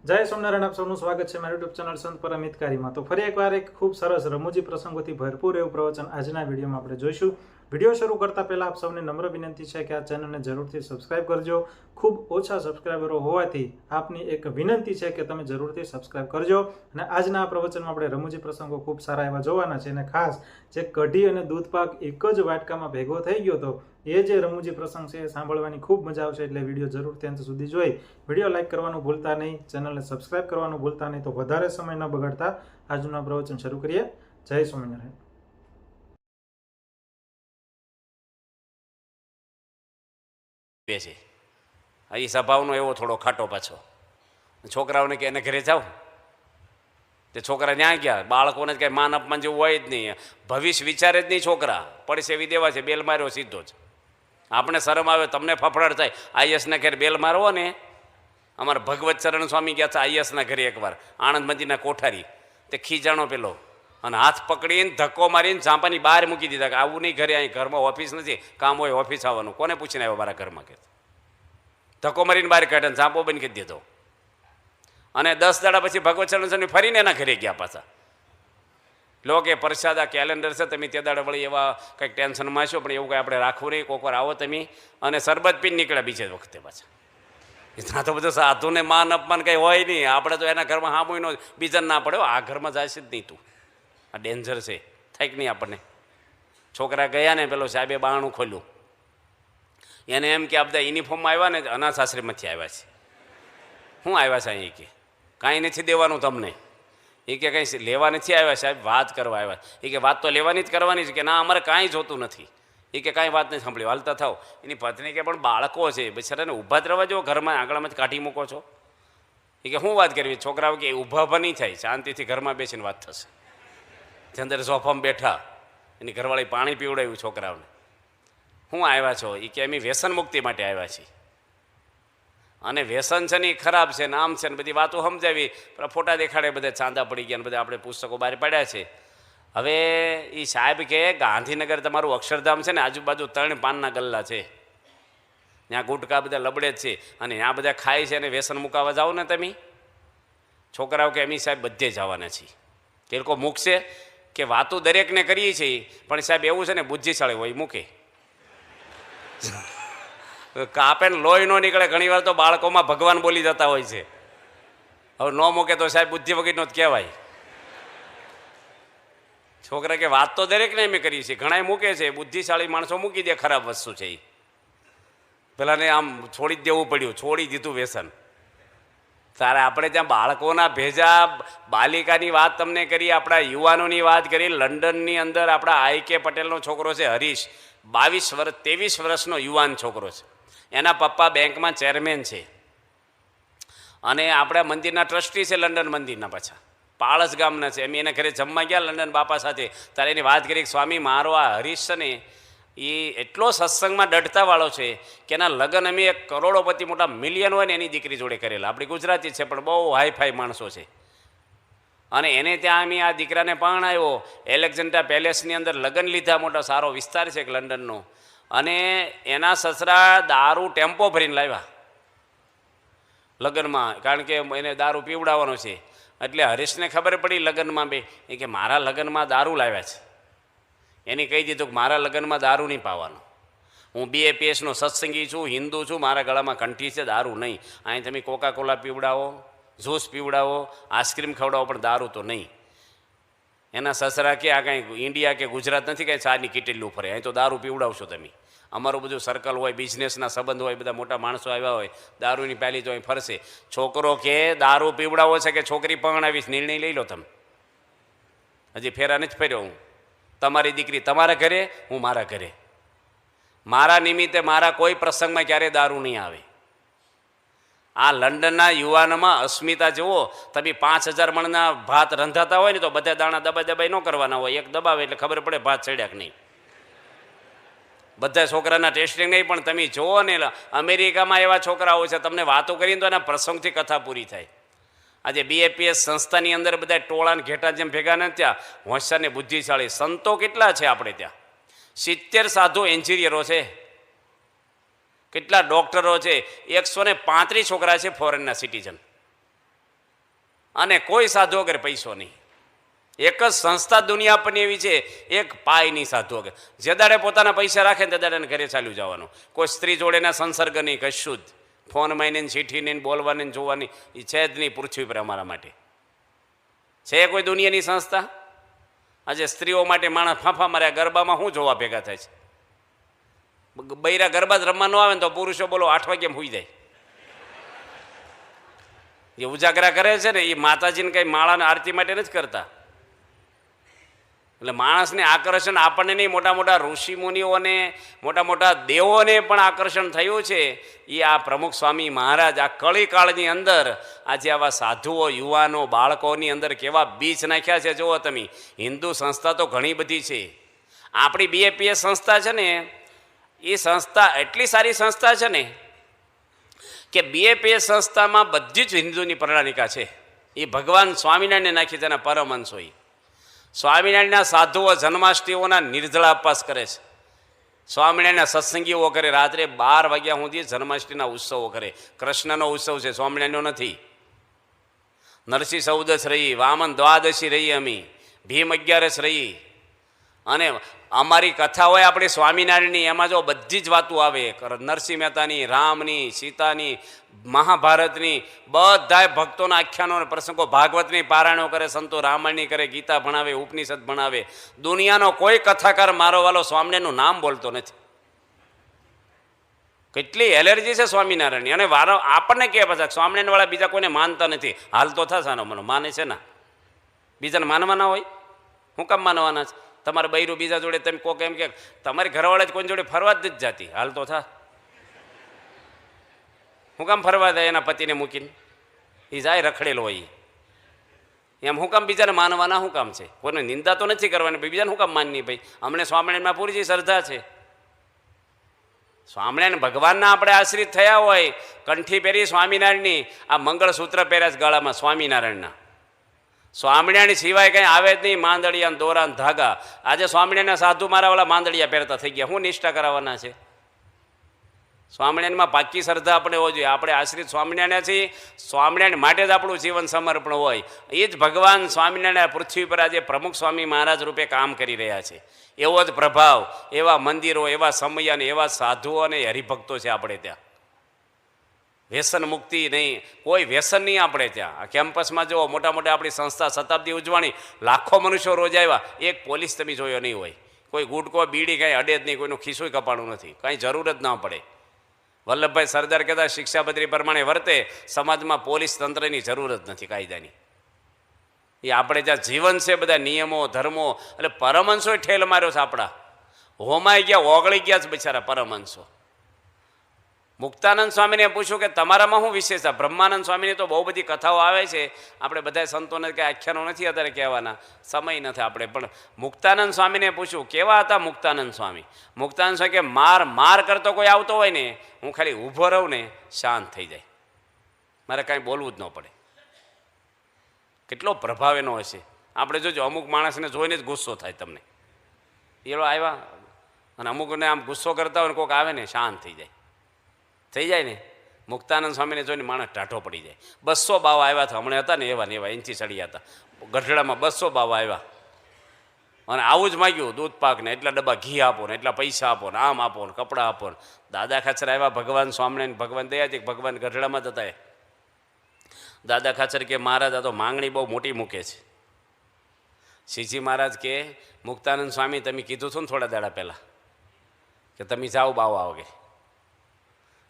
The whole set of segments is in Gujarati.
જય સોમનારાયણ, આપ સૌનું સ્વાગત છે મારી યુટ્યુબ ચેનલ સંત પરમ હિતકારીમાં। તો ફરી એકવાર એક ખૂબ સરસ રમૂજી પ્રસંગોથી ભરપૂર એવું પ્રવચન આજના વિડીયોમાં આપણે જોઈશું। વિડીયો શરૂ કરતા પહેલા આપ સૌને નમ્ર વિનંતી છે કે આ ચેનલને જરૂરથી સબસ્ક્રાઇબ કરજો। ખૂબ ઓછા સબસ્ક્રાઇબરો હોવાથી આપની એક વિનંતી છે કે તમે જરૂરથી સબસ્ક્રાઇબ કરજો। અને આજના આ પ્રવચનમાં આપણે રમૂજી પ્રસંગો ખૂબ સારા એવા જોવાના છે, અને ખાસ જે કઢી અને દૂધપાક એક જ વાટકામાં ભેગો થઈ ગયો હતો એ જે રમૂજી પ્રસંગ છે એ સાંભળવાની ખૂબ મજા આવશે। એટલે વિડીયો જરૂરથી અંત સુધી જોઈ વિડીયો લાઇક કરવાનું ભૂલતા નહીં, ચેનલને સબસ્ક્રાઇબ કરવાનું ભૂલતા નહીં। તો વધારે સમય ન બગાડતા આજનું પ્રવચન શરૂ કરીએ। જય સ્વામિનારાયણ। છે એ સ્વભાવનો એવો થોડો ખાટો પાછો છોકરાઓને કે એને ઘરે જાઓ, તે છોકરા ત્યાં ગયા, બાળકોને કંઈ માન અપમાન જેવું હોય જ નહીં, ભવિષ્ય વિચારે જ નહીં, છોકરા પડશે એવી દેવા છે, બેલ માર્યો સીધો જ। આપણે શરમ આવે, તમને ફફડાટ થાય, આઈએસના ઘરે બેલ મારવો ને। અમારા ભગવત ચરણ સ્વામી ગયા હતા આઈએસના ઘરે એકવાર, આણંદ મંદિરના કોઠારી, તે ખીજાણો પેલો અને હાથ પકડીને ધક્કો મારીને ઝાંપાની બહાર મૂકી દીધા કે આવું નહીં ઘરે, અહીં ઘરમાં ઓફિસ નથી, કામ હોય ઓફિસ આવવાનું, કોને પૂછીને આવ્યો મારા ઘરમાં કે ધક્કો મારીને બહાર કાઢે, ઝાંપો બંધ કરી દીધો। અને 10 દાડા પછી ભગવત ચરણ સ્વામી ફરીને એના ઘરે ગયા પાછા, લો કે પ્રસાદ આ કેલેન્ડર છે, તમે તે દાડે વળી એવા કંઈક ટેન્શનમાં છો, પણ એવું કંઈ આપણે રાખવું નહીં, કોઈક વાર આવો તમે, અને શરબત પીને નીકળ્યા બીજે વખતે પાછા। ત્યાં તો બધું સાધુને માન અપમાન કંઈ હોય નહીં, આપણે તો એના ઘરમાં હામુય નો બીજાને ના પડે, આ ઘરમાં જાય છે જ નહીં, તું આ ડેન્જર છે, થાય કે નહીં આપણને। છોકરા ગયા ને પેલો સાહેબે બારણું ખોલ્યું, એને એમ કે આ બધા યુનિફોર્મમાં આવ્યા ને અનાથ આશ્રમમાંથી આવ્યા છે। શું આવ્યા છે અહીં કે કાંઈ નથી દેવાનું તમને, એ કે કંઈ લેવા નથી આવ્યા સાહેબ, વાત કરવા આવ્યા। એ કે વાત તો લેવાની જ કરવાની છે, કે ના અમારે કાંઈ જોતું નથી, એ કે કાંઈ વાત નહીં સાંભળી, હાલતા થાવ। એની પત્ની કે પણ બાળકો છે બિચારાને ઊભા જ રહેવા જો, ઘરમાં આંગણામાં જ કાઢી મૂકો છો। એ કે શું વાત કરવી, છોકરાઓ કે ઊભા નહીં થાય, શાંતિથી ઘરમાં બેસીને વાત થશે। જે અંદર સોફામાં બેઠા, એની ઘરવાળી પાણી પીવડાવ્યું છોકરાઓને। શું આવ્યા છો, એ કે અમે વ્યસન મુક્તિ માટે આવ્યા છીએ, અને વ્યસન છે ને એ ખરાબ છે ને આમ છે ને બધી વાતો સમજાવી, ફોટા દેખાડે, બધા ચાંદા પડી ગયા ને બધા આપણે પુસ્તકો બહાર પાડ્યા છે। હવે એ સાહેબ કે ગાંધીનગર તમારું અક્ષરધામ છે ને, આજુબાજુ 3 પાનના ગલ્લા છે, ત્યાં ગુટકા બધા લબડે જ છે, અને ત્યાં બધા ખાય છે, અને વ્યસન મુકાવા જાઓ ને તમે। છોકરાઓ કે અમી સાહેબ બધે જવાના છીએ, તે લોકો મૂકશે કે વાતો દરેકને કરીએ છીએ, પણ સાહેબ એવું છે ને બુદ્ધિશાળી હોય મૂકે, કાપે ને લોહી ન નીકળે। ઘણી વાર તો બાળકોમાં ભગવાન બોલી જતા હોય છે, હવે ન મૂકે તો સાહેબ બુદ્ધિ વગરનો જ કહેવાય। છોકરા કે વાત તો દરેકને અમે કરીએ છીએ, ઘણા મૂકે છે, બુદ્ધિશાળી માણસો મૂકી દે, ખરાબ વસ્તુ છે એ, પેલાને આમ છોડી જ દેવું પડ્યું, છોડી દીધું વ્યસન। તારે આપણે ત્યાં બાળકોના ભેજા, બાલિકાની વાત તમને કરી, આપણા યુવાનોની વાત કરી। લંડનની અંદર આપણા આઈ કે પટેલનો છોકરો છે હરીશ, 23 વર્ષનો યુવાન છોકરો છે, એના પપ્પા બેંકમાં ચેરમેન છે, અને આપણા મંદિરના ટ્રસ્ટી છે, લંડન મંદિરના પાછા પાળસ ગામના છે। એમ એના ઘરે જમવા ગયા લંડન બાપા સાથે, ત્યારે એની વાત કરી કે સ્વામી મારો આ હરીશ છે ને એ એટલો સત્સંગમાં દઢતાવાળો છે કે એના લગ્ન અમે 1 કરોડોપતિ મોટા મિલિયન હોય ને એની દીકરી જોડે કરેલા। આપણી ગુજરાતી છે પણ બહુ હાઈફાઈ માણસો છે, અને એને ત્યાં અમે આ દીકરાને પરણાવ્યો, એલેક્ઝાન્ડ્રા પેલેસની અંદર લગ્ન લીધા, મોટો સારો વિસ્તાર છે લંડનનો, અને એના સસરા દારૂ ટેમ્પો ભરીને લાવ્યા લગ્નમાં, કારણ કે એને દારૂ પીવડાવવાનો છે। એટલે હરીશને ખબર પડી લગ્નમાં બે, એ કે મારા લગ્નમાં દારૂ લાવ્યા છે, એને કહી દીધું કે મારા લગ્નમાં દારૂ નહીં પાવાનો, હું BAPSનો સત્સંગી છું, હિન્દુ છું, મારા ગળામાં કંઠી છે, દારૂ નહીં। અહીં તમે કોકા કોલા પીવડાવો, જ્યુસ પીવડાવો, આઈસ્ક્રીમ ખવડાવો, પણ દારૂ તો નહીં। એના સસરા કે આ કાંઈ ઇન્ડિયા કે ગુજરાત નથી, કાંઈ ચાની કીટેલું ફરે, અહીં તો દારૂ પીવડાવશો તમે। અમારું બધું સર્કલ હોય, બિઝનેસના સંબંધ હોય, બધા મોટા માણસો આવ્યા હોય, દારૂની પહેલી તો અહીં ફરશે। છોકરો કે દારૂ પીવડાવો છે કે છોકરી પરણાવીશ, નિર્ણય લઈ લો તમે, હજી ફેરા નથી ફર્યો હું, તમારી દીકરી તમારા ઘરે, હું મારા ઘરે, મારા નિમિત્તે મારા કોઈ પ્રસંગમાં ક્યારેય દારૂ નહીં આવે। આ લંડનના યુવાનોમાં અસ્મિતા જુઓ તમે, 5000 મણના ભાત રંધાતા હોય ને તો બધા દાણા દબાઈ ન કરવાના હોય, એક દબાવે એટલે ખબર પડે ભાત ચડ્યા કે નહીં। બધા છોકરાના ટેસ્ટિંગ નહીં, પણ તમે જુઓ ને અમેરિકામાં એવા છોકરાઓ છે, તમને વાતો કરીને તો એના પ્રસંગથી કથા પૂરી થાય। આજે BAPS સંસ્થાની અંદર બધા ટોળાને ઘેટા જેમ ભેગા નથી, ત્યાં હોશિયાર ને બુદ્ધિશાળી સંતો કેટલા છે આપણે ત્યાં, 70 સાધુ એન્જિનિયરો છે, કેટલા ડૉક્ટરો છે, 135 છોકરા છે ફોરેનના સિટીઝન। અને કોઈ સાધુ વગર પૈસો નહીં. એક જ સંસ્થા દુનિયા પરની એવી છે, એક પાય નહીં સાધુ વગર. જે દાડે પોતાના પૈસા રાખે ને તે દાડે ઘરે ચાલ્યું જવાનું. કોઈ સ્ત્રી જોડેના સંસર્ગ નહીં, કશું જ. ફોન માઈને ચીઠી નહીં, બોલવાની જોવાની એ છે જ નહીં પૃથ્વી પર અમારા માટે. છે કોઈ દુનિયાની સંસ્થા? આજે સ્ત્રીઓ માટે માણસ ફાંફા માર્યા ગરબામાં શું જોવા ભેગા થાય છે? બૈરા ગરબા જ રમવા ન આવે ને તો પુરુષો બોલો 8 વાગ્યા હોઈ જાય. એ ઉજાગરા કરે છે ને એ માતાજીને કઈ માળાને આરતી માટે નથી કરતા. એટલે માણસને આકર્ષણ આપણને નહીં, મોટા મોટા ઋષિ મુનિઓને, મોટા મોટા દેવોને પણ આકર્ષણ થયું છે. એ આ પ્રમુખ સ્વામી મહારાજ આ કળીકાળની અંદર આજે આવા સાધુઓ, યુવાનો, બાળકોની અંદર કેવા બીજ નાખ્યા છે જુઓ તમે. હિન્દુ સંસ્થા તો ઘણી બધી છે. આપણી BAPS સંસ્થા છે ને, એ સંસ્થા એટલી સારી સંસ્થા છે ને કે BAPS સંસ્થામાં બધી જ હિન્દુની પ્રણાલિકા છે. એ ભગવાન સ્વામિનારાયણને નાખી તેના પરમહંસો. સ્વામિનારાયણના સાધુઓ જન્માષ્ટમીઓના નિર્જળા ઉપવાસ કરે છે. સ્વામિનારાયણના સત્સંગીઓ કરે, રાત્રે 12 વાગ્યા સુધી જન્માષ્ટમીના ઉત્સવો કરે. કૃષ્ણનો ઉત્સવ છે, સ્વામિનારાયણનો નથી. નરસિંહ ચૌદશ રહી, વામન દ્વાદશી રહી, અમી ભીમ 11 રહી. અને અમારી કથા હોય આપણી સ્વામિનારાયણની, એમાં જો બધી જ વાતો આવે, નરસિંહ મહેતાની, રામની, સીતાની, મહાભારતની, બધા ભક્તોના આખ્યાનો અને પ્રસંગો, ભાગવતની પારાયણો કરે, સંતો રામાયણની કરે, ગીતા ભણાવે, ઉપનિષદ ભણાવે. દુનિયાનો કોઈ કથાકાર મારો વાલો સ્વામિનારાયણનું નામ બોલતો નથી. કેટલી એલર્જી છે સ્વામિનારાયણની. અને વારો આપણને કહે પાછા સ્વામિનારાયણ વાળા બીજા કોઈને માનતા નથી. હાલ તો થશે ને મને માને છે ને, બીજાને માનવાના હોય? હું કામ માનવાના છે? તમારે બૈરું બીજા જોડે તમે કોક એમ કે તમારી ઘરવાળા જ કોઈ જોડે ફરવા જ નથી જાતી. હાલ તો થા. હું કામ ફરવા જાય એના પતિને મૂકીને? એ જાય રખડેલો હોય એમ. હું કામ બીજાને માનવાના શું કામ છે? કોઈને નિંદા તો નથી કરવાની, બીજાને શું કામ માનની? ભાઈ અમને સ્વામિનારાયણમાં પૂરી શ્રદ્ધા છે. સ્વામિનારાયણ ભગવાનના આપણે આશ્રિત થયા હોય, કંઠી પહેરી સ્વામિનારાયણની, આ મંગળસૂત્ર પહેર્યા છે ગળામાં સ્વામિનારાયણના. સ્વામિનારાયણ સિવાય કંઈ આવે જ નહીં. માંદડિયા, દોરા, ધાગા. આજે સ્વામિનારાયણના સાધુ મારા વાળા માંદડિયા પહેરતા થઈ ગયા. હું નિષ્ઠા કરાવવાના છે? સ્વામિનારાયણમાં પાકી શ્રદ્ધા આપણે હોવી જોઈએ. આપણે આશ્રિત સ્વામિનારાયણ છીએ, સ્વામિનારાયણ માટે જ આપણું જીવન સમર્પણ હોય. એ જ ભગવાન સ્વામિનારાયણ પૃથ્વી પર આજે પ્રમુખ સ્વામી મહારાજ રૂપે કામ કરી રહ્યા છે. એવો જ પ્રભાવ, એવા મંદિરો, એવા સમય અને એવા સાધુઓ અને હરિભક્તો છે આપણે ત્યાં. વ્યસન મુક્તિ નહીં, કોઈ વ્યસન નહીં આપણે ત્યાં. આ કેમ્પસમાં જુઓ, મોટા મોટા આપણી સંસ્થા શતાબ્દી ઉજવણી, લાખો મનુષ્યો રોજ આવ્યા, એક પોલીસ તમે જોયો નહીં હોય. કોઈ ગુટકો બીડી કાંઈ અડે જ નહીં, કોઈનું ખિસ્સું કપાણું નથી, કાંઈ જરૂર જ ના પડે. વલ્લભભાઈ સરદાર કહેતા શિક્ષાપત્રી પ્રમાણે વર્તે, સમાજમાં પોલીસ તંત્રની જરૂર જ નથી કાયદાની. એ આપણે જ્યાં જીવન છે, બધા નિયમો, ધર્મો, એટલે પરમહંસોએ ઠેલ માર્યો છે આપણા. હોમાઈ ગયા, ઓગળી ગયા છે બિચારા પરમહંસો. મુક્તાનંદ સ્વામીને પૂછ્યું કે તમારામાં શું વિશેષ છે? બ્રહ્માનંદ સ્વામીની તો બહુ બધી કથાઓ આવે છે, આપણે બધા સંતોને કંઈ આખ્યાનો નથી અત્યારે કહેવાના, સમય નથી આપણે. પણ મુક્તાનંદ સ્વામીને પૂછ્યું કેવા હતા મુક્તાનંદ સ્વામી? મુક્તાનંદ સ્વામી કે માર કરતો કોઈ આવતો હોય ને, હું ખાલી ઊભો રહું ને શાંત થઈ જાય, મારે કાંઈ બોલવું જ ન પડે. કેટલો પ્રભાવ એનો હશે. આપણે જોજો, અમુક માણસને જોઈને જ ગુસ્સો થાય તમને. એલો આવ્યા અને અમુકને આમ ગુસ્સો કરતા હોય ને કોઈક આવે ને શાંત થઈ જાય ને. મુક્તાનંદ સ્વામીને જોઈને માણસ ટાઢો પડી જાય. 200 બાવા આવ્યા હતા હમણાં, હતા ને એવા ને એવા, ઇંચી ચડ્યા હતા ગઢડામાં. 200 બાવા આવ્યા અને આવું જ માગ્યું, દૂધ પાક ને એટલા ડબ્બા ઘી આપો ને એટલા પૈસા આપો ને આમ આપો ને કપડાં આપો ને. દાદા ખાચર આવ્યા, ભગવાન સ્વામિનારાયણ, ભગવાન દયાથી ભગવાન ગઢડામાં જ હતા. દાદા ખાચર કે મહારાજ આ તો માંગણી બહુ મોટી મૂકે છે. શ્રીજી મહારાજ કે મુક્તાનંદ સ્વામી તમે કીધું હતું ને થોડા દાડા પહેલાં કે તમે જાઓ બાવા વગે,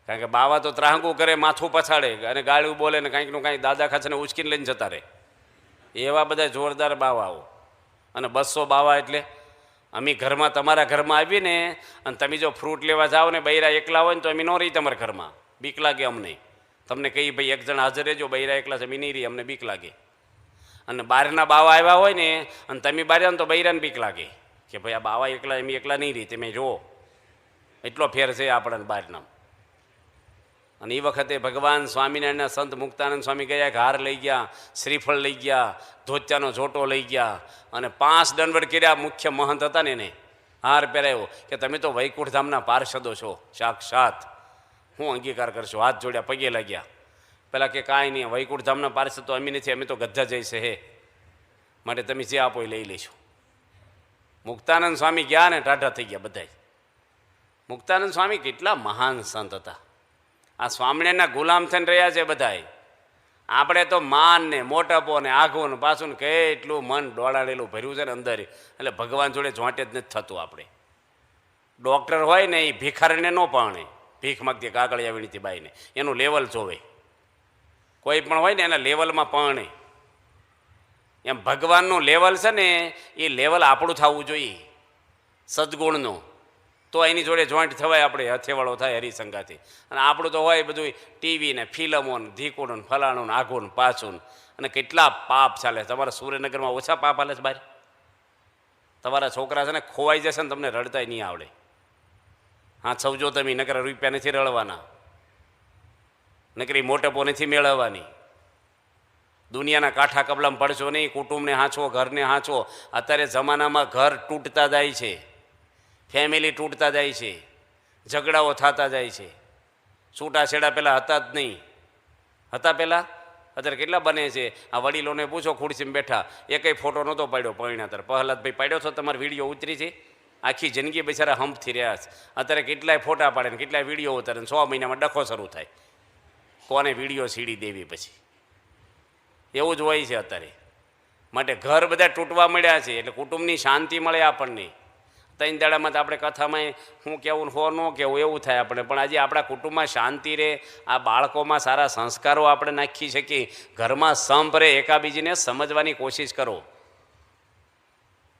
કારણ કે બાવા તો ત્રાહંગું કરે, માથું પછાડે અને ગાળું બોલે ને કાંઈકનું કાંઈક દાદા ખાચરને ઉચકીને લઈને જતા રહે. એવા બધા જોરદાર બાવાઓ. અને 200 બાવા એટલે અમે ઘરમાં, તમારા ઘરમાં આવીને અને તમે જો ફ્રૂટ લેવા જાઓ ને બૈરા એકલા હોય ને તો અમે ન રહી તમારા ઘરમાં, બીક લાગે અમને. તમને કહી ભાઈ એક જણ હાજર રહેજો, બૈરા એકલા છે અમે નહીં રહી, અમને બીક લાગે. અને બહારના બાવા આવ્યા હોય ને અને તમે બહાર જાઓ ને તો બૈરાને બીક લાગે કે ભાઈ આ બાવા એકલા, એમ એકલા નહીં રહી, તમે જુઓ. એટલો ફેર છે આપણને બહારના. અને એ વખતે ભગવાન સ્વામિનારાયણના સંત મુક્તાનંદ સ્વામી ગયા, હાર લઈ ગયા, શ્રીફળ લઈ ગયા, ધોતિયાનો જોટો લઈ ગયા અને 5 દંડવટ કર્યા. મુખ્ય મહંત હતા ને એને હાર પહેરાયો કે તમે તો વૈકુંઠ ધામના પાર્ષદો છો સાક્ષાત, હું અંગીકાર કરશો. હાથ જોડ્યા, પગે લાગ્યા પેલા કે કાંઈ નહીં, વૈકુંઠ ધામના પાર્ષદ તો અમે નથી, અમે તો ગધા જઈશે હે, માટે તમે જે આપો એ લઈ લઈશું. મુક્તાનંદ સ્વામી ગયા ને ટાઢા થઈ ગયા બધા. મુક્તાનંદ સ્વામી કેટલા મહાન સંત હતા. આ સ્વામિનારાયણના ગુલામ થઈને રહ્યા છે બધાય. આપણે તો માન ને મોટપો ને આઘું ને પાછું કેટલું મન દોડાડેલું ભર્યું છે ને અંદર, એટલે ભગવાન જોડે જોંટે જ નથી થતું. આપણે ડૉક્ટર હોય ને એ ભિખારીને ન પાણે, ભીખ માગતી કાગળિયા વીણીતી બાઈને, એનું લેવલ જોવે. કોઈ પણ હોય ને એના લેવલમાં પાણે. એમ ભગવાનનું લેવલ છે ને એ લેવલ આપણું થવું જોઈએ, સદગુણનું. તો એની જોડે જોઈન્ટ થવાય, આપણે હથેવાળો થાય હરિસંગાથી. અને આપણું તો હોય બધું ટીવી ને ફિલ્મો ને ધીકું ને ફલાણું ને આઘું ને પાછું. અને કેટલા પાપ ચાલે. તમારા સુરેન્દ્રનગરમાં ઓછા પાપ હાલે છે બહાર? તમારા છોકરા છે ને ખોવાઈ જશે ને તમને રડતાય નહીં આવડે. હા, સૌજો તમે, નકર રૂપિયા નથી રળવાના, નકરી મોટપો નથી મેળવવાની. દુનિયાના કાંઠા કબલામાં પડશો નહીં. કુટુંબને હાંચવો, ઘરને હાંચવો. અત્યારે જમાનામાં ઘર તૂટતા જાય છે, ફેમિલી તૂટતા જાય છે, ઝઘડાઓ થતા જાય છે. છૂટાછેડા પહેલાં હતા જ નહીં. હતા પહેલાં? અત્યારે કેટલા બને છે. આ વડીલોને પૂછો, ખુરશીમાં બેઠા, એકેય ફોટો નહોતો પાડ્યો પરિણાતર. પ્રહલાદભાઈ પાડ્યો છો? તમારી વિડીયો ઉતરી છે? આખી જિંદગી બિચારા હંપથી રહ્યા છે. અત્યારે કેટલાય ફોટા પાડે ને કેટલાય વિડીયો ઉતારે ને 6 મહિનામાં ડખો શરૂ થાય. કોને વિડીયો સીડી દેવી પછી? એવું જ હોય છે અત્યારે. માટે ઘર બધા તૂટવા મળ્યા છે, એટલે કુટુંબની શાંતિ મળે આપણને. 3 દાડામાં તો આપણે કથામાં શું કહેવું હો ન કહેવું એવું થાય આપણે. પણ આજે આપણા કુટુંબમાં શાંતિ રહે, આ બાળકોમાં સારા સંસ્કારો આપણે નાખી શકીએ, ઘરમાં સંપ રહે, એકાબીજીને સમજવાની કોશિશ કરો.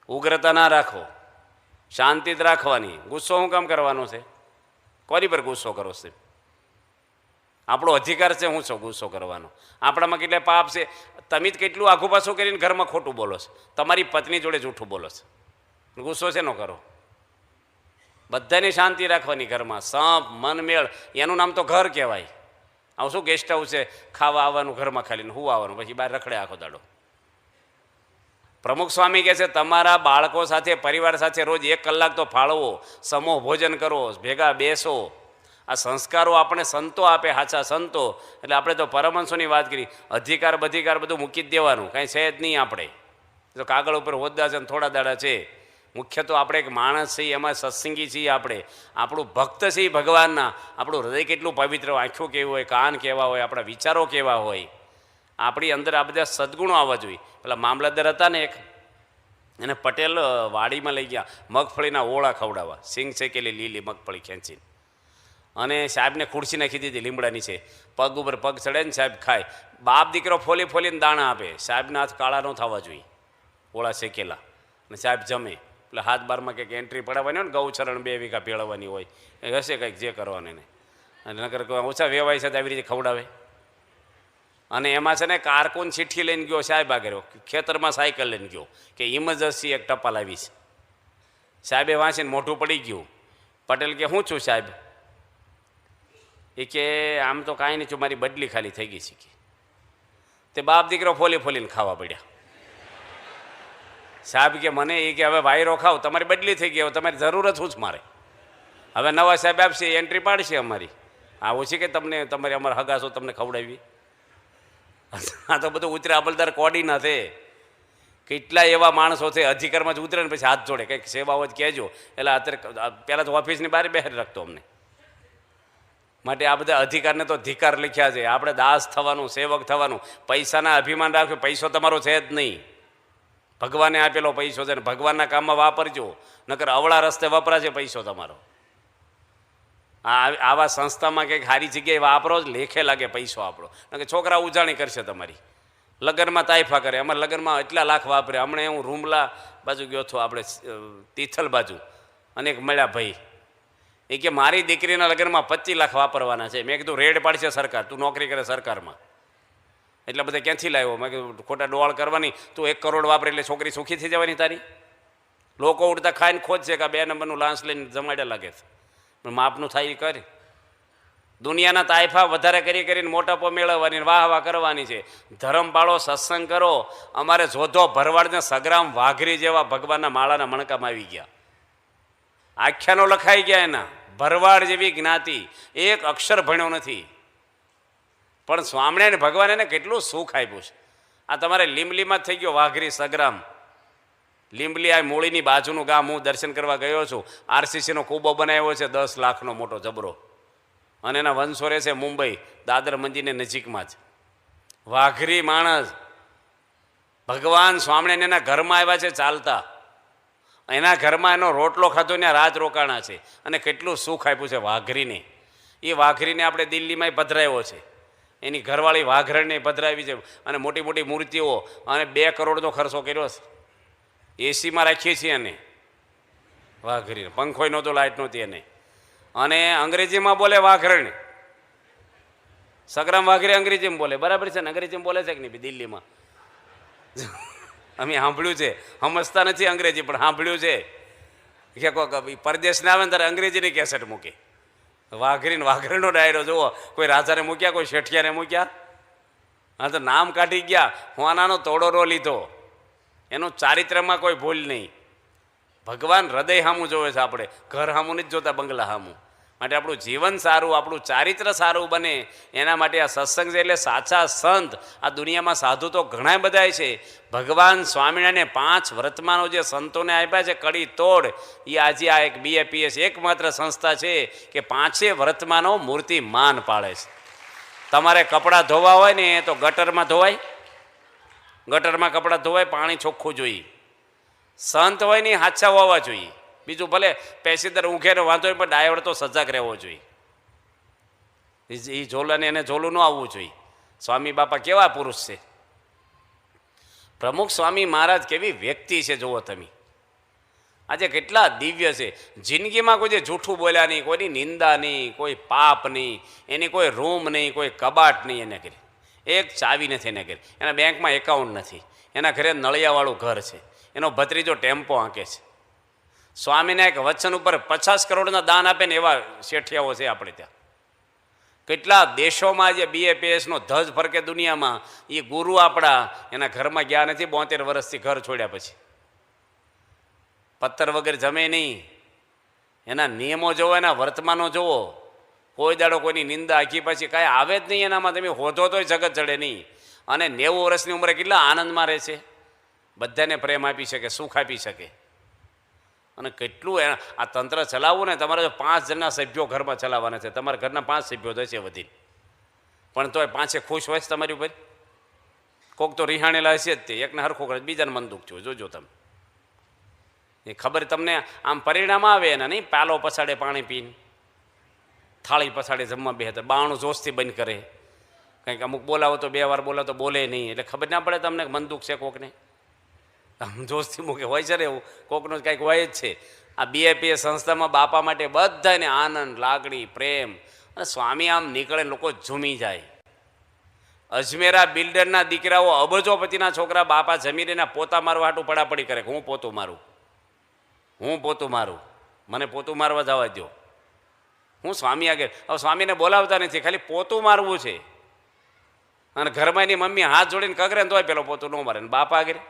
ઉગ્રતા ના રાખો, શાંતિ જ રાખવાની. ગુસ્સો શું કામ કરવાનો છે? કોની પર ગુસ્સો કરો છે? આપણો અધિકાર છે શું છે ગુસ્સો કરવાનો? આપણામાં કેટલા પાપ છે. તમે જ કેટલું આઘું પાછું કરીને ઘરમાં ખોટું બોલો છો, તમારી પત્ની જોડે જૂઠું બોલો છો. ગુસ્સો છે ન કરો. બધાની શાંતિ રાખવાની ઘરમાં. સંપ મનમેળ, એનું નામ તો ઘર કહેવાય. આવું શું ગેસ્ટ હાઉસ છે, ખાવા આવવાનું ઘરમાં ખાલીને હું આવવાનું, પછી બહાર રખડે આખો દાડો. પ્રમુખ સ્વામી કહે છે તમારા બાળકો સાથે, પરિવાર સાથે રોજ 1 કલાક તો ફાળવો, સમૂહ ભોજન કરો, ભેગા બેસો. આ સંસ્કારો આપણે સંતો આપે, સાચા સંતો. એટલે આપણે તો પરમહંસોની વાત કરી. અધિકાર બધિકાર બધું મૂકી જ દેવાનું, કાંઈ છે જ નહીં. આપણે તો કાગળ ઉપર હોદ્દા છે ને થોડા દાડા છે. મુખ્ય તો આપણે એક માણસ છીએ, એમાં સત્સંગી છીએ આપણે. આપણું ભક્ત છીએ ભગવાનના. આપણું હૃદય કેટલું પવિત્ર હોય, આંખો કેવી હોય, કાન કેવા હોય, આપણા વિચારો કેવા હોય. આપણી અંદર આ બધા સદગુણો આવવા જોઈએ. પેલા મામલતદાર હતા ને એક, એને પટેલ વાડીમાં લઈ ગયા મગફળીના ઓળા ખવડાવવા, સિંગ શેકેલી લીલી મગફળી ખેંચીને. અને સાહેબને ખુરશી નાખી દીધી લીમડાની છે, પગ ઉપર પગ ચડે ને સાહેબ ખાય. બાપ દીકરો ફોલી ફોલીને દાણા આપે. સાહેબના હાથ કાળા ન થવા જોઈએ, ઓળા શેકેલા. અને સાહેબ જમે એટલે હાથ બારમાં કંઈક એન્ટ્રી પડાવવાની હોય ને, ગૌચરણ 2 વીઘા ભેળવવાની હોય, એ હશે કંઈક જે કરવાનું એને. અને નકર ઓછા વેવાય છે આવી રીતે ખવડાવે. અને એમાં છે ને કારકુન ચિઠ્ઠી લઈને ગયો સાહેબ આગળ, ખેતરમાં સાયકલ લઈને ગયો કે ઇમરજન્સી એક ટપાલ આવી છે. સાહેબે વાંચીને મોઢું પડી ગયું. પટેલ કે શું છું સાહેબ? એ કે આમ તો કાંઈ નહીં છું, મારી બદલી ખાલી થઈ ગઈ છે. તે બાપ દીકરો ફોલી ફોલીને ખાવા પડ્યા. સાહેબ કે મને એ કે હવે વાયરો ખાવ, તમારી બદલી થઈ ગઈ, હવે તમારી જરૂરત શું છે મારે? હવે નવા સાહેબ આપશે, એન્ટ્રી પાડશે અમારી. આ ઓછી કે તમને તમારે અમારા હગાસો તમને ખવડાવી. આ તો બધું ઉતરે અમલદાર કોડી ના છે. કેટલા એવા માણસો છે અધિકારમાં જ ઉતરે ને પછી હાથ જોડે, કંઈક સેવા હોય કહેજો. એટલે અત્યારે પહેલાં તો ઓફિસની બહાર બેહારી રાખતો અમને. માટે આ બધા અધિકારને તો ધિકાર લખ્યા છે. આપણે દાસ થવાનું, સેવક થવાનું. પૈસાના અભિમાન રાખજો, પૈસો તમારો છે જ નહીં, ભગવાને આપેલો પૈસો છે ને ભગવાનના કામમાં વાપરજો, નકર અવળા રસ્તે વપરાશે પૈસો તમારો. આવા સંસ્થામાં કંઈક સારી જગ્યાએ વાપરો જ, લેખે લાગે પૈસો આપણો. નકર છોકરા ઉજાણી કરશે તમારી. લગ્નમાં તાઇફા કરે. અમારા લગ્નમાં એટલા લાખ વાપરે. હમણાં હું રૂમલા બાજુ ગયો હતો, આપણે તિથલ બાજુ, અને એક મળ્યા ભાઈ. એ કે મારી દીકરીના લગ્નમાં 25 લાખ વાપરવાના છે. મેં કીધું રેડ પાડશે સરકાર, તું નોકરી કરે સરકારમાં, એટલે બધા ક્યાંથી લાવ્યો? મેં કીધું ખોટા ડોળ કરવાની, તું 1 કરોડ વાપરે એટલે છોકરી સુખી થઈ જવાની તારી? લોકો ઉડતા ખાઈને ખોજશે કે 2 નંબરનું લાંચ લઈને જમાડ્યા લાગે છે. પણ માપનું થાય એ કરી. દુનિયાના તાઇફા વધારે કરીને મોટાપો મેળવવાની, વાહ વાહ કરવાની છે. ધર્મ પાળો, સત્સંગ કરો. અમારે જોધો ભરવાડને સગ્રામ વાઘરી જેવા ભગવાનના માળાના મણકામાં આવી ગયા, આખ્યાનો લખાઈ ગયા એના. ભરવાડ જેવી જ્ઞાતિ, એક અક્ષર ભણ્યો નથી, પણ સ્વામિનારાયણ ભગવાન એને કેટલું સુખ આપ્યું છે. આ તમારે લીંબલીમાં જ થઈ ગયો વાઘરી સગ્રામ. લીંબલી આ મૂળીની બાજુનું ગામ, હું દર્શન કરવા ગયો છું. આરસીસીનો કૂબો બનાવ્યો છે 10 લાખનો મોટો જબરો, અને એના વંશો રહે છે મુંબઈ દાદર મંદિરની નજીકમાં જ. વાઘરી માણસ ભગવાન સ્વામિનારાયણ એના ઘરમાં આવ્યા છે ચાલતા, એના ઘરમાં એનો રોટલો ખાધો ત્યાં રાત રોકાણા છે, અને કેટલું સુખ આપ્યું છે વાઘરીને. એ વાઘરીને આપણે દિલ્હીમાં પધરાવ્યો છે, એની ઘરવાળી વાઘરણને પધરાવી છે, અને મોટી મોટી મૂર્તિઓ, અને 2 કરોડનો ખર્ચો કર્યો છે. એસીમાં રાખીએ છીએ એને વાઘરીને, પંખોય નહોતો, લાઇટ નહોતી એને, અને અંગ્રેજીમાં બોલે વાઘરણ. સગ્રામ વાઘરી અંગ્રેજીમાં બોલે, બરાબર છે ને? અંગ્રેજીમાં બોલે છે કે નહીં દિલ્હીમાં? અમે સાંભળ્યું છે, સમજતા નથી અંગ્રેજી પણ સાંભળ્યું છે કે કોઈક પરદેશને આવે ને ત્યારે અંગ્રેજીની કેસેટ મૂકે. વાઘરીને વાઘરીનો ડાયરો જુઓ, કોઈ રાજાને મૂક્યા, કોઈ શેઠિયાને મૂક્યા. હા, તો નામ કાઢી ગયા. હોનાનો તોડો લીધો, એનું ચારિત્રમાં કોઈ ભૂલ નહીં. ભગવાન હૃદય સામું જોવે છે, આપણે ઘર સામું નથી જોતા, બંગલા સામું. માટે આપણું જીવન સારું, આપણું ચારિત્ર સારું બને એના માટે આ સત્સંગ છે. એટલે સાચા સંત આ દુનિયામાં સાધુ તો ઘણા બધા છે. ભગવાન સ્વામિનારાયણે 5 વર્તમાનો જે સંતોને આપ્યા છે કડી તોડ, એ આજે આ એક BAPS એકમાત્ર સંસ્થા છે કે 5 વર્તમાનો મૂર્તિ માન પાડે છે. તમારે કપડાં ધોવા હોય ને તો ગટરમાં ધોવાય, ગટરમાં કપડાં ધોવાય, પાણી ચોખ્ખું જોઈએ. સંત હોય ને હાચા હોવા જોઈએ. બીજું ભલે પેસીદર ઊંઘેનો વાંધો હોય, પણ ડાયવર તો સજાગ રહેવો જોઈએ. એ ઝોલાને એને ઝોલું ન આવવું જોઈએ. સ્વામી બાપા કેવા પુરુષ છે, પ્રમુખ સ્વામી મહારાજ કેવી વ્યક્તિ છે જુઓ તમે. આજે કેટલા દિવ્ય છે. જિંદગીમાં કોઈ જે જૂઠું બોલ્યા નહીં, કોઈની નિંદા નહીં, કોઈ પાપ નહીં, એની કોઈ રૂમ નહીં, કોઈ કબાટ નહીં એને ઘરે, એક ચાવી નથી એને ઘરે, એના બેંકમાં એકાઉન્ટ નથી, એના ઘરે નળિયાવાળું ઘર છે, એનો ભત્રીજો ટેમ્પો આંકે છે. સ્વામીને એક વચન ઉપર 50 કરોડના દાન આપે ને એવા શેઠિયાઓ છે આપણે ત્યાં. કેટલા દેશોમાં જે BAPSનો ધજ ફરકે દુનિયામાં, એ ગુરુ આપણા એના ઘરમાં ગયા નથી 72 વર્ષથી ઘર છોડ્યા પછી. પત્તર વગર જમે નહીં, એના નિયમો જોવો, એના વર્તમાનો જોવો. કોઈ દાડો કોઈની નિંદા આખી પછી કાંઈ આવે જ નહીં એનામાં. તમે હોધો તોય જગત ચડે નહીં. અને 90 વર્ષની ઉંમરે કેટલા આનંદમાં રહે છે, બધાને પ્રેમ આપી શકે, સુખ આપી શકે. અને કેટલું આ તંત્ર ચલાવવું ને, તમારે જો 5 જણના સભ્યો ઘરમાં ચલાવવાના છે, તમારા ઘરના 5 સભ્યો થશે વધી, પણ તોય 5 ખુશ હોય છે તમારી ઉપર? કોક તો રિહાણેલા હશે જ, તે એકને હરખો કરે, બીજાને મન દુઃખ થયું. જોજો તમે, એ ખબર તમને આમ પરિણામ આવે એના નહીં. પાલો પછાડે પાણી પીને, થાળી પછાડે જમવા બેહતા, બાણું જોશથી બંધ કરે, કંઈક અમુક બોલાવો તો 2 વાર બોલાવો તો બોલે નહીં, એટલે ખબર ના પડે તમને મન દુઃખ છે કોકને. આમ જોશથી મૂકે હોય છે ને, એવું કોકનું કંઈક હોય જ છે. આ BAPS સંસ્થામાં બાપા માટે બધાને આનંદ, લાગણી, પ્રેમ. અને સ્વામી આમ નીકળે લોકો ઝૂમી જાય. અજમેરા બિલ્ડરના દીકરાઓ, અબજોપતિના છોકરા બાપા જમીને એના પોતા મારવા હાટું પડાપડી કરે, હું પોતું મારું, હું પોતું મારું, મને પોતું મારવા જવા દો. હું સ્વામી આગળ, હવે સ્વામીને બોલાવતા નથી, ખાલી પોતું મારવું છે. અને ઘરમાં એની મમ્મી હાથ જોડીને કગરે ને તોય પેલો પોતું ન મારે, ને બાપા આગળ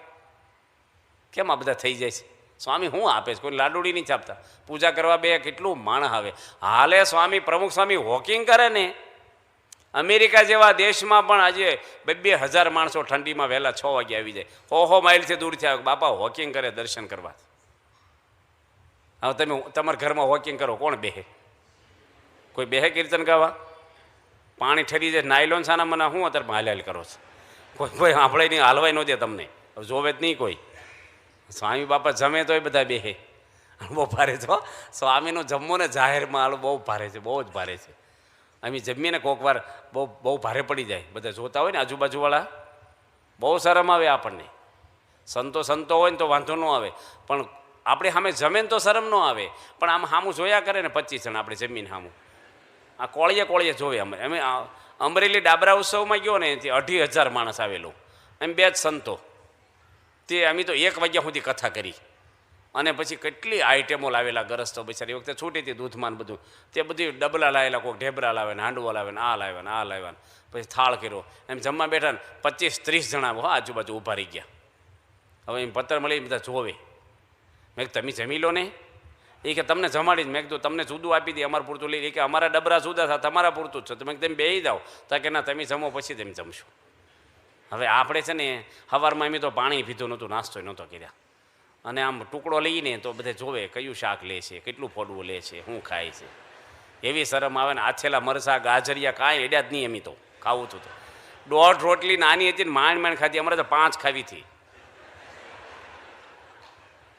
કેમ આ બધા થઈ જાય છે? સ્વામી શું આપે છે? કોઈ લાડુડી નહીં છાપતા. પૂજા કરવા બે કેટલું માણસ આવે. હાલે સ્વામી, પ્રમુખ સ્વામી વોકિંગ કરે ને, અમેરિકા જેવા દેશમાં પણ આજે 2,000 માણસો ઠંડીમાં વહેલા 6 વાગે આવી જાય. 100 માઇલથી દૂરથી આવે, બાપા વોકિંગ કરે દર્શન કરવા. હવે તમે તમારા ઘરમાં વોકિંગ કરો, કોણ બેહે? કોઈ બેહે કીર્તન ગાવા? પાણી ઠરી જાય, નાયલોન સાના મને શું અત્યારે હાલ કરો છો? કોઈ સાંભળે નહીં, હાલવાય ન દે તમને, જોવે જ નહીં કોઈ. સ્વામી બાપા જમે તોય બધા બેહે. બહુ ભારે છે સ્વામીનું જમવું ને જાહેરમાં હાલ બહુ ભારે છે, બહુ જ ભારે છે. અમે જમીએ ને કોઈક વાર બહુ ભારે પડી જાય, બધા જોતા હોય ને આજુબાજુવાળા, બહુ શરમ આવે આપણને. સંતો હોય ને તો વાંધો ન આવે, પણ આપણે સામે જમે ને તો શરમ ન આવે. પણ આમ સામું જોયા કરે ને 25 જણ આપણે જમીન સામું, આ કોળીએ જોવે. અમે અમરેલી ડાબરા ઉત્સવમાં ગયો ને, ત્યાં 2,500 માણસ આવેલું, એમ 2 જ સંતો. તે અમે તો 1 વાગ્યા સુધી કથા કરી, અને પછી કેટલી આઈટમો લાવેલા. ગરસ તો બિચારી વખતે છૂટી હતી, દૂધમાં બધું, તે બધી ડબલા લાવેલા, કોઈક ઢેબરા લાવે ને, હાંડવો લાવે ને, આ લાવે ને, આ લાવ્યા ને, પછી થાળ કર્યો. એમ જમવા બેઠા ને 25-30 જણા આજુબાજુ ઊભા રહી ગયા. હવે એમ પત્ર મળી બધા જોવે. મેં તમે જમી લો ને, એ કે તમને જમાડી જ. મેં કીધું તમને જુદું આપી દે, અમારે પૂરતું લઈ. એ કે અમારા ડબરા જુદા હતા, તમારા પૂરતું જ છે. તમે તેમ બેસી જાઓ. તા કે ના, તમે જમો પછી તેમ જમશો. હવે આપણે છે ને સવારમાં એમ તો પાણી પીધું નહોતું, નાસ્તો નહોતો કર્યા, અને આમ ટુકડો લઈને તો બધે જોવે કયું શાક લે છે, કેટલું ફોડવું લે છે, શું ખાય છે. એવી શરમ આવે ને. આછેલા મરસા ગાજરિયા કાંઈ એડ્યા જ નહીં. એમ તો ખાવું હતું તો 1.5 રોટલી નાની હતી ને માંડ ખાધી. અમારે તો 5 ખાવી હતી.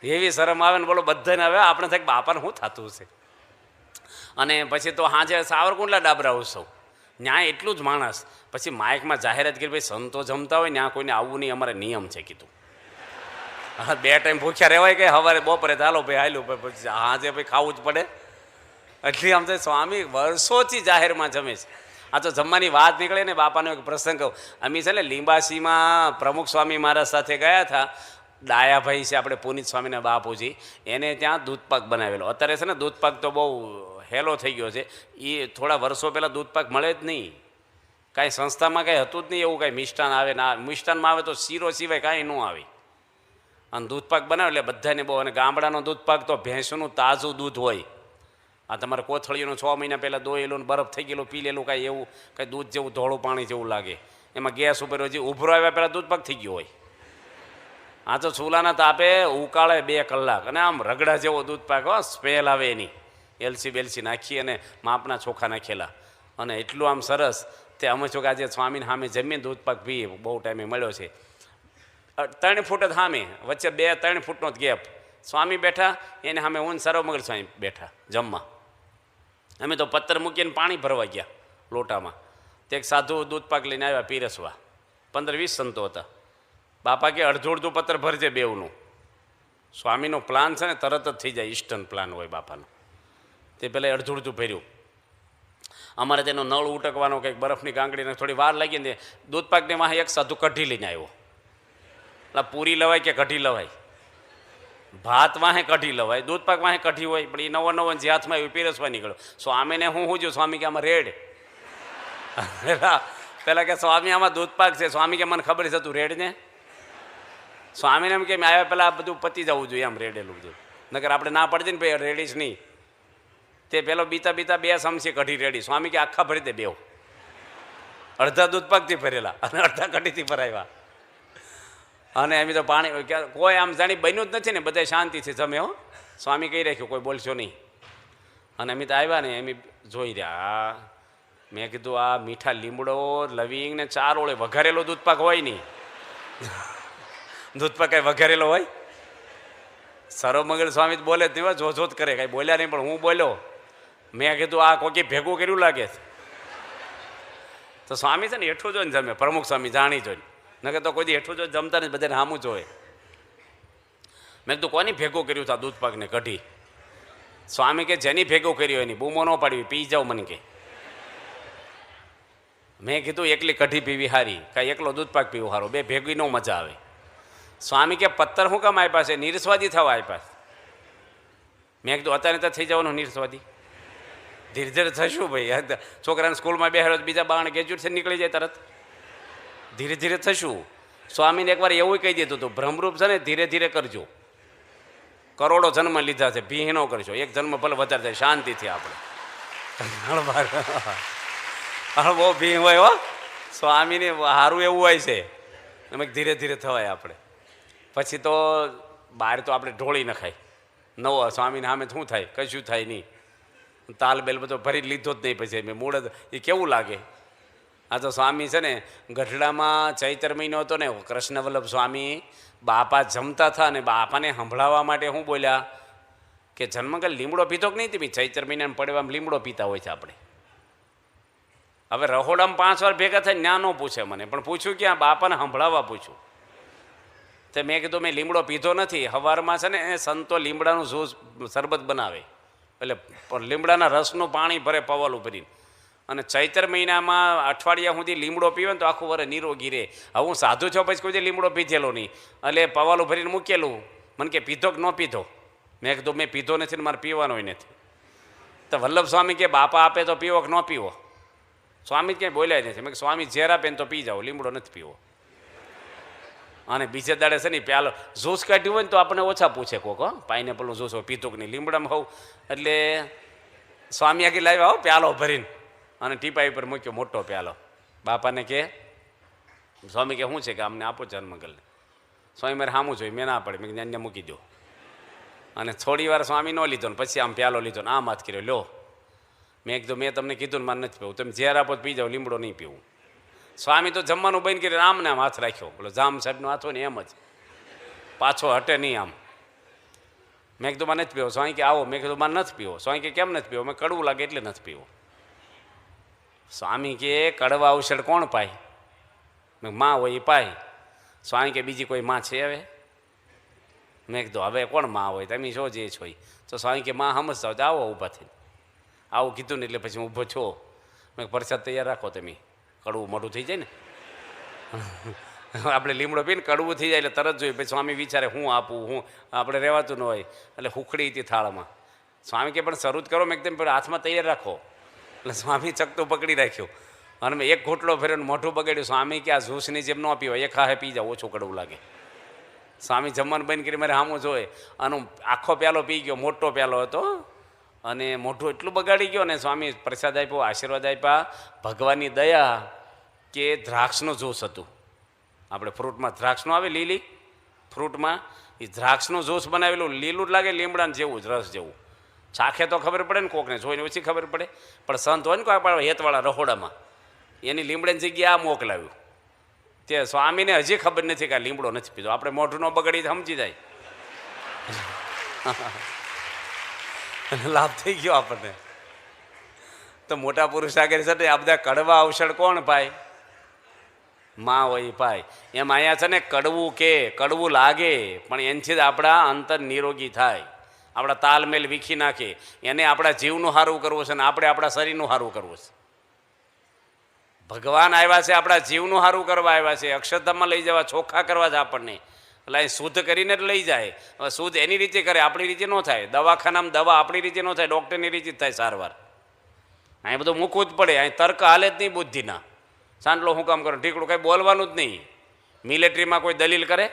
એવી શરમ આવે ને બોલો બધાને. હવે આપણે થાય બાપાને શું થતું હશે. અને પછી તો સાંજે સાવરકુંડલા ડાબરા ઉત્સવ, ત્યાં એટલું જ માણસ. પછી માઇકમાં જાહેરાત કરી, ભાઈ સંતો જમતા હોય ત્યાં કોઈને આવવું નહીં, અમારે નિયમ છે કીધું. હા, 2 ટાઈમ ભૂખ્યા રહેવાય કે સવારે બપોરે ચાલો ભાઈ હાલું, ભાઈ પછી સાંજે ભાઈ ખાવું જ પડે. એટલે આમ થાય સ્વામી વર્ષોથી જાહેરમાં જમે છે. આ તો જમવાની વાત નીકળે ને. બાપાનો એક પ્રસંગ કહું. અમે છે ને લીંબાસીમાં પ્રમુખ સ્વામી મહારાજ સાથે ગયા હતા. ડાયાભાઈ છે આપણે પુનિત સ્વામીના બાપુજી, એને ત્યાં દૂધપાક બનાવેલો. અત્યારે છે ને દૂધપાક તો બહુ હેલો થઈ ગયો છે. એ થોડા વર્ષો પહેલાં દૂધપાક મળે જ નહીં. કાંઈ સંસ્થામાં કાંઈ હતું જ નહીં એવું. કાંઈ મિષ્ટાન આવે ના, મિષ્ટાનમાં આવે તો શીરો સિવાય કાંઈ ન આવે. અને દૂધપાક બનાવે એટલે બધાને બહુ. અને ગામડાનો દૂધપાક તો ભેંસનું તાજું દૂધ હોય. આ તમારે કોથળીઓનું 6 મહિના પહેલાં દોયેલું બરફ થઈ ગયેલું પી લેલું, કાંઈ એવું કાંઈ દૂધ જેવું ધોળું પાણી જેવું લાગે. એમાં ગેસ ઉપર હજી ઉભરો આવ્યા પહેલાં દૂધપાક થઈ ગયો હોય. આ તો ચૂલાના તાપે ઉકાળે 2 કલાક, અને આમ રગડા જેવો દૂધપાક. સ્મેલ આવે એની. એલસી બેલસી નાખી અને માપના ચોખા નાખેલા, અને એટલું આમ સરસ. તે અમે છો કે આજે સ્વામીને સામે જમીને દૂધપાક પીએ. બહુ ટાઈમે મળ્યો છે. 3 ફૂટ જ સામે, વચ્ચે 2-3 ફૂટનો જ ગેપ. સ્વામી બેઠા, એને સામે હું સર્વમંગલ સ્વામી બેઠા જમવા. અમે તો પત્તર મૂકીને પાણી ભરવા ગયા લોટામાં. તે એક સાધુ દૂધપાક લઈને આવ્યા પીરસવા. 15-20 સંતો હતા. બાપા કે અડધું પત્તર ભરજે બેવનું. સ્વામીનો પ્લાન છે ને તરત જ થઈ જાય, ઇન્સ્ટન્ટ પ્લાન હોય બાપાનો. તે પહેલાં અડધું ભર્યું. અમારે તેનો નળ ઉટકવાનો કંઈક બરફની ગાંગડીને થોડી વાર લાગી ને દૂધપાકને વાહ એક સાધુ કઢી લઈને આવ્યો. એટલે પૂરી લવાય કે કઢી લવાય? ભાત વાહે કઢી લવાય, દૂધપાક વાહે કઢી હોય. પણ એ નવો જે હાથમાં આવ્યું પીરસવા નીકળ્યો. સ્વામીને હું જો સ્વામી કે આમાં રેડ. પેલા કે સ્વામી આમાં દૂધપાક છે. સ્વામી કે મને ખબર છે તું રેડ ને. સ્વામીને એમ કે આવ્યા પહેલાં આ બધું પતી જવું જોઈએ આમ રેડેલું બધું, નકર આપણે ના પડશે ને ભાઈ રેડીશ નહીં. તે પેલો બીતા 2 સમસી કઢી રેડી. સ્વામી કે આખા ભરી દે 2. અડધા દૂધપાકથી ભરેલા અને અડધા કઢીથી ભરાવ્યા. અને એમ તો પાણી કોઈ આમ જાણી બન્યું જ નથી ને. બધા શાંતિથી જમે. હો, સ્વામી કહી રાખ્યું કોઈ બોલશો નહીં. અને અમે તો આવ્યા ને એમ જોઈ રહ્યા. મેં કીધું આ મીઠા લીમડો લવિંગ ને 4 ઓળે વઘારેલો દૂધપાક હોય નહીં. દૂધપાક કાંઈ વઘારેલો હોય? સર્વમંગલ સ્વામી બોલે જ નહીં, જો જ કરે, કાંઈ બોલ્યા નહીં. પણ હું બોલ્યો. મેં કીધું આ કોઈક ભેગું કર્યું લાગે છે. તો સ્વામી છે ને હેઠું જોઈને જમે. પ્રમુખ સ્વામી જાણી જોઈને, નકર તો કોઈ હેઠું જો જમતા ને બધાને સામું જોવે. મેં કીધું કોની ભેગું કર્યું છે આ દૂધપાકને કઢી? સ્વામી કે જેની ભેગું કર્યું એની બૂમો ન પાડવી, પી જાઓ મને કે. મેં કીધું એકલી કઢી પીવી હારી, કાંઈ એકલો દૂધપાક પીવું સારું, 2 ભેગી ન મજા આવે. સ્વામી કે પત્તર શું કામ આપ્યા છે? નિરસ્વાદી થવા આપ્યા. મેં કીધું અત્યારે તો થઈ જવાનું નિરસ્વાદી. ધીરે ધીરે થશું ભાઈ. છોકરાને સ્કૂલમાં બેહાડો બીજા બાણ ગ્રેજ્યુએટ નીકળી જાય તરત. ધીરે ધીરે થશું. સ્વામીને એકવાર એવું કહી દીધું હતું, ભ્રમરૂપ છે ને ધીરે ધીરે કરજો. કરોડો જન્મ લીધા છે, ભી ન કરશો. 1 જન્મ ભલે વધારે થાય, શાંતિથી આપણે. બહુ ભી હોય. હો, સ્વામીને સારું એવું હોય છે. એમ ધીરે ધીરે થવાય આપણે. પછી તો બહાર તો આપણે ઢોળી નખાય. નવો સ્વામીને સામે શું થાય? કશું થાય નહીં. તાલ બેલ બધો ભરી લીધો જ નહીં. પછી મેં મૂળ એ કેવું લાગે. આ તો સ્વામી છે ને ગઢડામાં ચૈત્ર મહિનો હતો ને, કૃષ્ણ વલ્લભ સ્વામી બાપા જમતા હતા ને બાપાને સંભળાવવા માટે શું બોલ્યા કે જન્મકલ લીમડો પીધો કે નહીં? તમે ચૈત્ર મહિનાને પડવામાં લીમડો પીતા હોય છે આપણે. હવે રહોડામાં 5 વાર ભેગા થાય ત્યાં ન પૂછે મને, પણ પૂછ્યું કે આ બાપાને સંભળાવવા પૂછ્યું. તો મેં કીધું મેં લીમડો પીધો નથી. સવારમાં છે ને એ સંતો લીમડાનું જ્યુસ શરબત બનાવે, એટલે લીમડાના રસનું પાણી ભરે પવાલું ભરીને. અને ચૈત્ર મહિનામાં અઠવાડિયા સુધી લીમડો પીવે ને તો આખું વરે નિરોગી રહે. હવે હું સાધુ છો પછી કોઈ લીમડો પીધેલો નહીં, એટલે પવાલું ભરીને મૂકેલું. મને કે પીધો કે ન પીધો? મેં કીધું મેં પીધો નથી ને મારે પીવાનો નથી. તો વલ્લભ સ્વામી કે બાપા આપે તો પીવો કે ન પીવો? સ્વામી ક્યાંય બોલ્યા નથી. મેં સ્વામી ઝેર આપે ને તો પી જાઓ, લીમડો નથી પીવો. અને બીજે દાડે છે ને પ્યાલો જ્યુસ કાઢ્યું હોય ને તો આપણને ઓછા પૂછે કોક, હો પાઇનેપલનું જ્યુસ હોય પીતું કે નહીં, લીમડામાં હોવ એટલે સ્વામી આગળ લાવ્યા હો પ્યાલો ભરીને અને ટીપાઈ ઉપર મૂક્યો મોટો પ્યાલો. બાપાને કહે, સ્વામી કે શું છે કે અમને આપો જન્મગલને. સ્વામી મારે સામું જોયું, મેં ના પડે, મેં જ્ઞાનને મૂકી દો. અને થોડી વાર સ્વામી ન લીધો ને પછી આમ પ્યાલો લીધો ને આમ હાથ કર્યો, લો મેં કીધું મેં તમને કીધું ને મારે નથી પીવું, તમે ઝેર આપો પી જાઓ, લીમડો નહીં પીવું. સ્વામી તો જમવાનું બંધ કરીને આમ ને આમ હાથ રાખ્યો, બોલો જામ સાહેબનો હાથ હોય ને એમ જ પાછો હટે નહીં આમ. મેં કીધું મારે નથી પીવો. સ્વામી કે આવો, મેં કીધું મારે નથી પીવો. સ્વામી કે કેમ નથી પીવો? મેં કડવું લાગે એટલે નથી પીવો. સ્વામી કે કડવા ઔષધ કોણ પાય? મેં માં હોય એ પાય. સ્વામી કે બીજી કોઈ માં છે હવે? મેં કીધું હવે કોણ માં હોય, તમે છો જે છો. તો સ્વામી કે માં સમજતા હોય આવો ઊભા થઈને. આવું કીધું ને એટલે પછી હું ઊભો છો. મેં પ્રસાદ તૈયાર રાખો, તમે કડવું મોઢું થઈ જાય ને આપણે લીમડો પીને કડવું થઈ જાય એટલે તરત જોઈએ. પછી સ્વામી વિચારે હું આપું, હું આપણે રહેવાતું ન હોય એટલે હુખડી હતી થાળમાં. સ્વામી કે પણ શરૂ જ કરો. મેં એકદમ હાથમાં તૈયાર રાખો. એટલે સ્વામી ચકતું પકડી રાખ્યું અને મેં એક ઘૂંટલો ફેર્યો મોઢું બગાડ્યું. સ્વામી કે આ જ્યુસની જેમ ન પીવાય, એક હાથે પી જાઓ, ઓછું કડવું લાગે. સ્વામી જમવાનું બંધ કરી મારે સામું જોઈએ અને આખો પ્યાલો પી ગયો, મોટો પ્યાલો હતો અને મોઢું એટલું બગાડી ગયો ને. સ્વામી પ્રસાદ આપ્યો, આશીર્વાદ આપ્યા. ભગવાનની દયા કે દ્રાક્ષનું જ્યુસ હતું. આપણે ફ્રૂટમાં દ્રાક્ષનું આવે લીલી ફ્રૂટમાં, એ દ્રાક્ષનું જ્યુસ બનાવેલું, લીલું જ લાગે લીમડાને જેવું જ, રસ જેવું. ચાખે તો ખબર પડે ને કોકને, જોઈને ઓછી ખબર પડે. પણ સંત હોય ને કોઈ આપણે હેતવાળા રહોડામાં, એની લીમડાની જગ્યાએ આ મોકલાવ્યું. તે સ્વામીને હજી ખબર નથી કે આ લીમડો નથી પીધો. આપણે મોઢું ન બગડી સમજી જાય લાભ થઈ ગયો આપણને. તો મોટા પુરુષ આગળ છે આ બધા કડવા ઔષધ કોણ પાય? માં હોય પાય. એમ અહીંયા છે ને કડવું કે કડવું લાગે પણ એનાથી જ આપણા અંતર નિરોગી થાય, આપણા તાલમેલ વીખી નાખે. એને આપણા જીવનું સારું કરવું છે ને આપણે આપણા શરીરનું સારું કરવું છે. ભગવાન આવ્યા છે આપણા જીવનું સારું કરવા આવ્યા છે, અક્ષરધામમાં લઈ જવા, ચોખ્ખા કરવા છે આપણને. એટલે એ શુદ્ધ કરીને જ લઈ જાય. હવે શુદ્ધ એની રીતે કરે, આપણી રીતે ન થાય. દવાખાનામાં દવા આપણી રીતે ન થાય, ડૉક્ટરની રીતે જ થાય સારવાર. અહીં બધું મૂકવું જ પડે. અહીં તર્ક હાલે જ નહીં બુદ્ધિના. સાંડલો શું કામ કરો, ઢીકડું કંઈ બોલવાનું જ નહીં. મિલિટરીમાં કોઈ દલીલ કરે?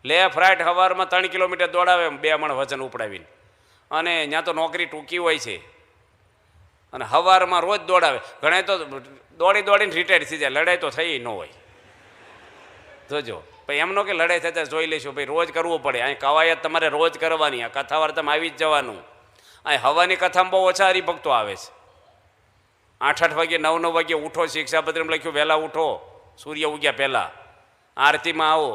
લેફ્ટ રાઈટ સવારમાં 3 કિલોમીટર દોડાવે 2 મણ વજન ઉપડાવીને, અને ત્યાં તો નોકરી ટૂંકી હોય છે અને સવારમાં રોજ દોડાવે. ઘણા તો દોડી દોડીને રિટાયર થઈ જાય, લડાઈ તો થઈ ન હોય. જોજો ભાઈ, એમનો કે લડાઈ થતા જોઈ લઈશું. ભાઈ રોજ કરવું પડે. અહીં કવાયત તમારે રોજ કરવાની. આ કથા વાર્તામાં આવી જ જવાનું. અહીં હવાની કથામાં બહુ ઓછા હરિભક્તો આવે છે. 8-8 વાગે 9-9 વાગે ઉઠો, શિક્ષાપત્રમાં લખ્યું વહેલા ઉઠો, સૂર્ય ઉગ્યા પહેલાં આરતીમાં આવો.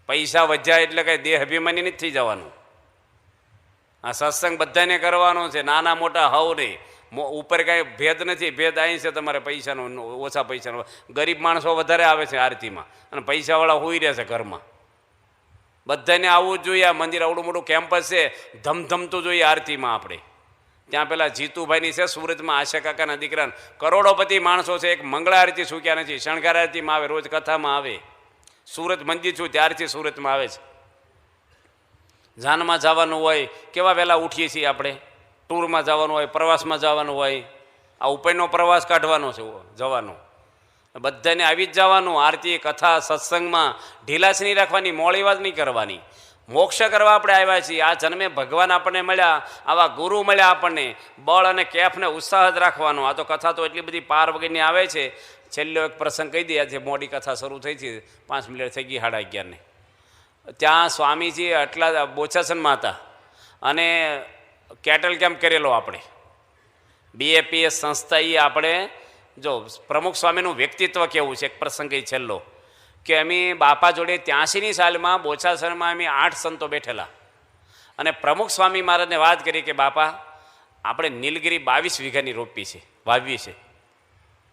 પૈસા વધ્યા એટલે કંઈ દેહ અભિમાની નથી થઈ જવાનું. આ સત્સંગ બધાને કરવાનો છે, નાના મોટા હવને. ઉપર કાંઈ ભેદ નથી. ભેદ અહીં છે તમારે પૈસાનો, ઓછા પૈસાનો. ગરીબ માણસો વધારે આવે છે આરતીમાં અને પૈસાવાળા હોઈ રહ્યા છે ઘરમાં. બધાને આવવું જ જોઈએ. આ મંદિર આવડું મોટું કેમ્પસ છે, ધમધમતું જોઈએ આરતીમાં. આપણે ત્યાં પેલા જીતુભાઈની છે સુરતમાં, આશા કાકાના દીકરાને કરોડોપતિ માણસો છે. એક મંગળા આરતી ચૂક્યા નથી. શણગાર આરતીમાં આવે, રોજ કથામાં આવે. સુરત મંદિર છું ત્યારથી સુરતમાં આવે છે. જાનમાં જવાનું હોય, કેવા વહેલા ઉઠીએ છીએ આપણે. ટૂરમાં જવાનું હોય, પ્રવાસમાં જવાનું હોય, આ ઉપરનો પ્રવાસ કાઢવાનો છે, જવાનો. બધાને આવી જ જવાનું. આરતી કથા સત્સંગમાં ઢીલાસ નહીં રાખવાની, મોડી વાત નહીં કરવાની. મોક્ષ કરવા આપણે આવ્યા છીએ. આ જન્મે ભગવાન આપણને મળ્યા, આવા ગુરુ મળ્યા આપણને. બળ અને કેફને ઉત્સાહ જ રાખવાનો. આ તો કથા તો એટલી બધી પાર વગરની આવે છે. છેલ્લો એક પ્રસંગ કહી દે. આજે મોડી કથા શરૂ થઈ હતી, 5 મિનિટ થઈ ગઈ 11:30. ત્યાં સ્વામીજી આટલા બોચાસનમાં હતા અને કેટલ કેમ્પ કરેલો આપણે. BAPS સંસ્થા. એ આપણે જો પ્રમુખ સ્વામીનું વ્યક્તિત્વ કેવું છે. એક પ્રસંગ એ છેલ્લો કે અમે બાપા જોડે 83ની સાલમાં બોચાસરમાં અમે 8 સંતો બેઠેલા અને પ્રમુખ સ્વામી મહારાજને વાત કરી કે બાપા આપણે નીલગિરી 22 વીઘાની રોપી છે, વાવી છે.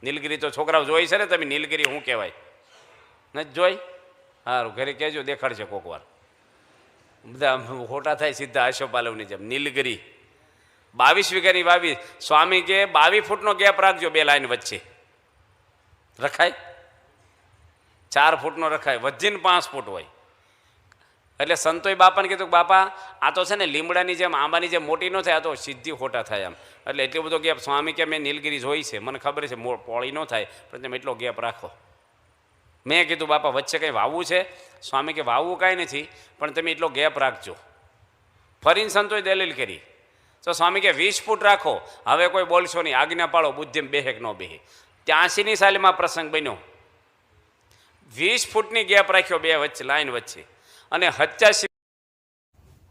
નીલગિરી તો છોકરાઓ જોઈ છે ને તમે? નીલગિરી શું કહેવાય? નથી જોઈ? સારું, ઘરે કહેજો, દેખાડશે કોક વાર. બધા ખોટા થાય સીધા આશોપાલવની જેમ. નીલગિરી 22 વીઘાની વાવી. સ્વામી કે 22 ફૂટનો ગેપ રાખજો 2 લાઈન વચ્ચે. રખાય? 4 ફૂટનો રખાય, વધીને 5 ફૂટ હોય. એટલે સંતોએ બાપાને કીધું કે બાપા આ તો છે ને લીમડાની જેમ, આંબાની જેમ મોટી ન થાય, આ તો સીધી ખોટા થાય આમ. એટલે એટલો બધો ગેપ. સ્વામી કે મેં નીલગિરી જોઈ છે, મને ખબર છે પોળી ન થાય, પણ તમે એટલો ગેપ રાખો. મેં કીધું બાપા વચ્ચે કંઈ વાવવું છે? સ્વામી કે વાવવું કાંઈ નથી, પણ તમે એટલો ગેપ રાખજો. ફરીને સંતોએ દલીલ કરી. તો સ્વામી કે 20 ફૂટ રાખો, હવે કોઈ બોલશો નહીં, આજ્ઞા પાળો, બુદ્ધિમ બેહે કે ન બેહે. 83ની સાલમાં પ્રસંગ બન્યો. 20 ફૂટની ગેપ રાખ્યો બે વચ્ચે, લાઈન વચ્ચે, અને 85.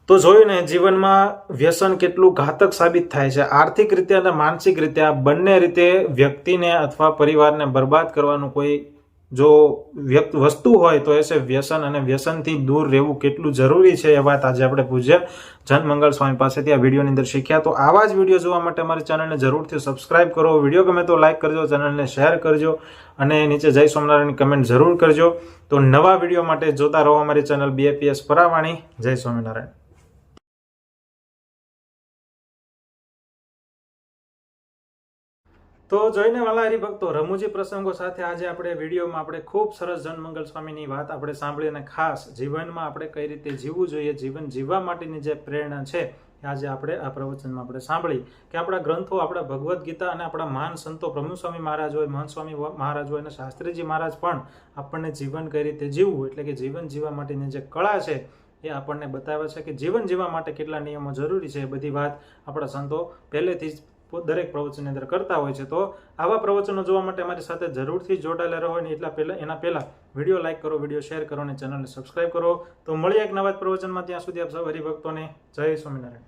તો જોયું ને, જીવનમાં વ્યસન કેટલું ઘાતક સાબિત થાય છે. આર્થિક રીતે અને માનસિક રીતે, આ બંને રીતે વ્યક્તિને અથવા પરિવારને બરબાદ કરવાનું કોઈ જો વસ્તુ હોય તો એ છે વ્યસન. અને વ્યસનથી દૂર રહેવું કેટલું જરૂરી છે એ વાત આજે આપણે પૂજ્ય જનમંગલ સ્વામી પાસેથી આ વિડીયોની અંદર શીખ્યા. તો આવા જ વિડીયો જોવા માટે અમારી ચેનલને જરૂરથી સબસ્ક્રાઇબ કરો. વિડીયો ગમે તો લાઇક કરજો, ચેનલને શેર કરજો, અને નીચે જય સ્વામિનારાયણની કમેન્ટ જરૂર કરજો. તો નવા વિડીયો માટે જોતા રહો અમારી ચેનલ BAPS પરાવાણી. જય સ્વામિનારાયણ. તો જોઈને વાલા હરિભક્તો, રમૂજી પ્રસંગો સાથે આજે આપણે વિડીયોમાં આપણે ખૂબ સરસ જનમંગલ સ્વામીની વાત આપણે સાંભળી, અને ખાસ જીવનમાં આપણે કઈ રીતે જીવવું જોઈએ, જીવન જીવવા માટેની જે પ્રેરણા છે આજે આપણે આ પ્રવચનમાં આપણે સાંભળી કે આપણા ગ્રંથો, આપણા ભગવદ્ ગીતા અને આપણા મહાન સંતો પ્રમુખ સ્વામી મહારાજ હોય, મહંત સ્વામી મહારાજ હોય અને શાસ્ત્રીજી મહારાજ પણ આપણને જીવન કઈ રીતે જીવવું, એટલે કે જીવન જીવવા માટેની જે કળા છે એ આપણને બતાવે છે કે જીવન જીવવા માટે કેટલા નિયમો જરૂરી છે. એ બધી વાત આપણા સંતો પહેલેથી જ દરેક પ્રવચનની અંદર કરતા હોય છે. તો આવા પ્રવચનો જોવા માટે અમારી સાથે જરૂરથી જોડાયેલા રહો. ને એના પહેલા વિડીયો લાઇક કરો, વિડીયો શેર કરો અને ચેનલને સબસ્ક્રાઇબ કરો. તો મળીએ એક નવા જ પ્રવચનમાં. ત્યાં સુધી આપ સૌ હરિભક્તોને જય સ્વામિનારાયણ.